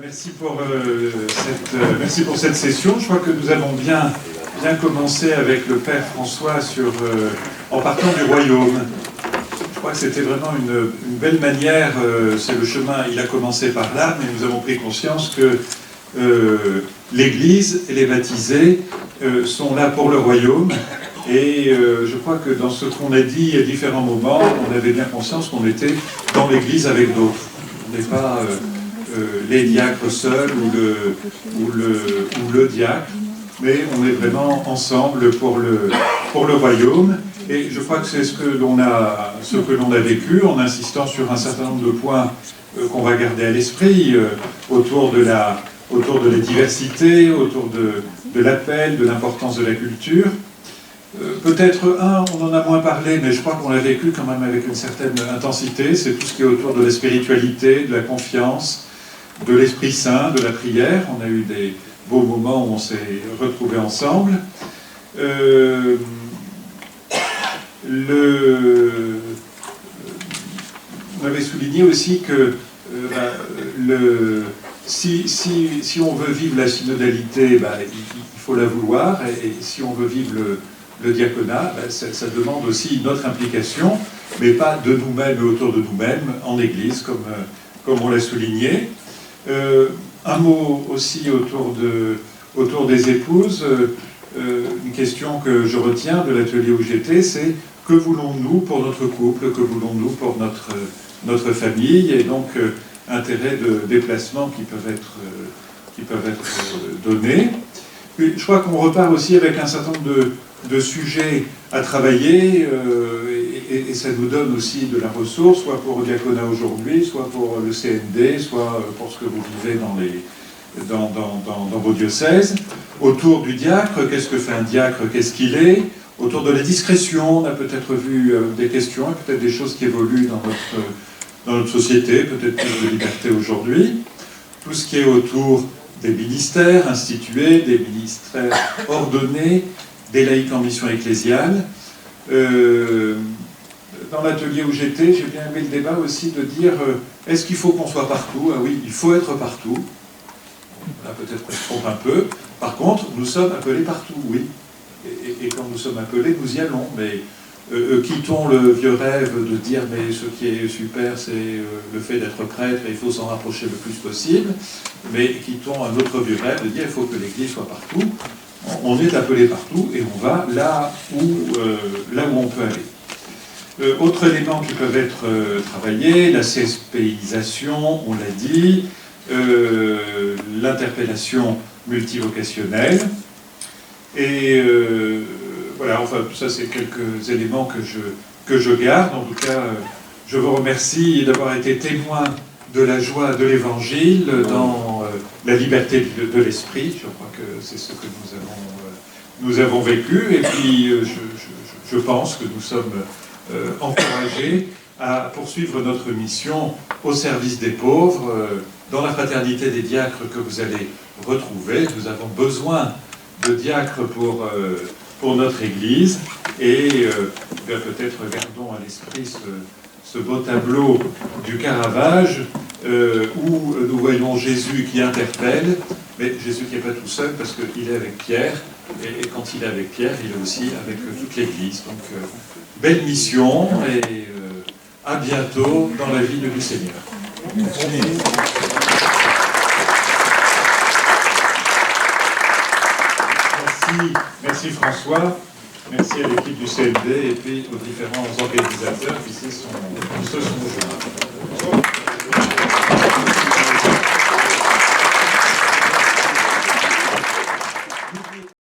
Merci pour cette session. Je crois que nous avons bien commencé avec le Père François en partant du royaume. Je crois que c'était vraiment une belle manière, c'est le chemin, il a commencé par là, mais nous avons pris conscience que l'Église et les baptisés sont là pour le royaume. Et je crois que dans ce qu'on a dit à différents moments, on avait bien conscience qu'on était dans l'Église avec d'autres. On n'est pas les diacres seuls ou le diacre, mais on est vraiment ensemble pour le royaume. Et je crois que c'est ce que l'on a vécu, en insistant sur un certain nombre de points qu'on va garder à l'esprit, autour de la diversité, autour de l'appel, de l'importance de la culture. Peut-être on en a moins parlé, mais je crois qu'on l'a vécu quand même avec une certaine intensité, c'est tout ce qui est autour de la spiritualité, de la confiance, de l'Esprit Saint, de la prière. On a eu des beaux moments où on s'est retrouvés ensemble. On avait souligné aussi que si on veut vivre la synodalité, il faut la vouloir, et si on veut vivre le diaconat, ça demande aussi notre implication, mais pas de nous-mêmes et autour de nous-mêmes, en Église, comme on l'a souligné. Un mot aussi autour des épouses. Une question que je retiens de l'atelier où j'étais, c'est que voulons-nous pour notre couple, que voulons-nous pour notre famille, et donc intérêt de déplacements qui peuvent être donnés. Puis, je crois qu'on repart aussi avec un certain nombre de sujets à travailler, et ça nous donne aussi de la ressource, soit pour le diaconat aujourd'hui, soit pour le CND, soit pour ce que vous vivez dans vos diocèses. Autour du diacre, qu'est-ce que fait un diacre, qu'est-ce qu'il est? Autour de la discrétion, on a peut-être vu des questions, et peut-être des choses qui évoluent dans notre société, peut-être plus de liberté aujourd'hui. Tout ce qui est autour des ministères institués, des ministères ordonnés, des laïcs en mission ecclésiale. Dans l'atelier où j'étais, j'ai bien aimé le débat aussi de dire est-ce qu'il faut qu'on soit partout? Ah oui, il faut être partout. Là, peut-être qu'on se trompe un peu. Par contre, nous sommes appelés partout, oui. Et quand nous sommes appelés, nous y allons. Mais quittons le vieux rêve de dire mais ce qui est super, c'est le fait d'être prêtre et il faut s'en rapprocher le plus possible. Mais quittons un autre vieux rêve de dire il faut que l'Église soit partout. On est appelé partout et on va là où on peut aller. Autres éléments qui peuvent être travaillés, la CSPisation, on l'a dit, l'interpellation multivocationnelle. Et voilà, enfin, ça c'est quelques éléments que je garde. En tout cas, je vous remercie d'avoir été témoin de la joie de l'Évangile dans la liberté de l'esprit. Je crois que c'est ce que nous avons vécu. Et puis, je pense que nous sommes encouragés à poursuivre notre mission au service des pauvres, dans la fraternité des diacres que vous allez retrouver. Nous avons besoin de diacres pour notre Église, et peut-être gardons à l'esprit ce beau tableau du Caravage où nous voyons Jésus qui interpelle, mais Jésus qui n'est pas tout seul parce qu'il est avec Pierre, et quand il est avec Pierre, il est aussi avec toute l'Église. Donc, belle mission, et à bientôt dans la vie du Seigneur. Merci François, merci à l'équipe du CND et puis aux différents organisateurs qui se sont joints.